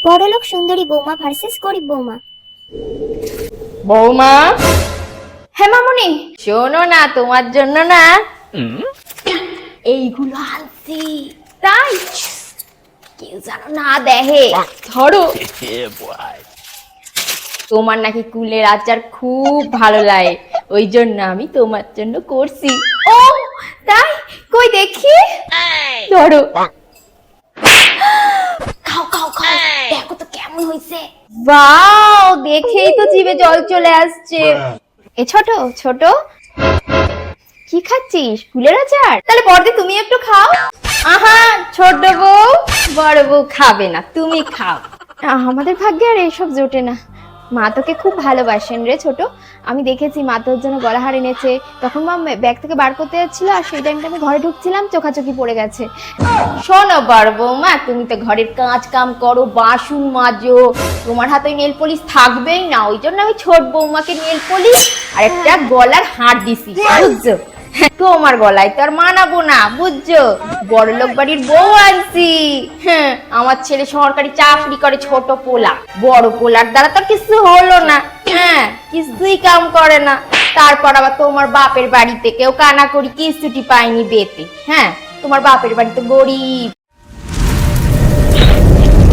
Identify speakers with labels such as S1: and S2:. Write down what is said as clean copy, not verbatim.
S1: বড়লোক সুন্দরী বৌমা ভার্সেস গরিব বৌমা।
S2: বৌমা, হ্যাঁ মামুনি, শোনো না, তোমার জন্য না এইগুলো আনছি। তাই কেউ যেন না দেখে। ধরো, তোমার নাকি কুলের আচার খুব ভালো লাগে, ওই জন্য আমি তোমার জন্য করছি। ও তাই, কই দেখি। ধরো, খাও খাও খাও, দেখো তো কেমন হয়েছে। বাও, দেখেই তো জিভে জল চলে আসছে। এ ছোট ছোট, কি খাচ্ছিস? কুলের আচার? তাহলে বড়দি তুমি একটু খাও। আহা, ছোট বউ বড় বউ খাবে না, তুমি খাও। আমাদের ভাগ্যে আর এইসব জোটে না। মা তোকে খুব ভালোবাসেন রে ছোট। আমি দেখেছি মা তোর জন্য গলাহার এনেছে, তখন মা ব্যাগ থেকে বার করতে যাচ্ছিল, আর সেই টাইমটা আমি ঘরে ঢুকছিলাম, চোখাচোখি পড়ে গেছে। শোনো বড় বৌমা, তুমি তো ঘরের কাজ কাম করো, বাসন মাজো, তোমার হাতে নেল পলিশ থাকবেই না, ওই জন্য আমি ছোট বৌমাকে নেল পলিশ আর একটা গলার হার দিছি, বুঝছো? তোমার গলায় তো আর মানাবো না, বুঝছো? বড়লোক বাড়ির বউ আনছি। হ্যাঁ, আমার ছেলে সরকারি চাকরি করে, ছোট পোলা, বড় পোলার দ্বারা তো কিছু হলো না। হ্যাঁ, কিছুই কাম করে না। তারপর আবার তোমার বাপের বাড়িতে কেউ কানা করি কিস্তুটি পায়নি বেতে। হ্যাঁ, তোমার বাপের বাড়ি তো গরিব,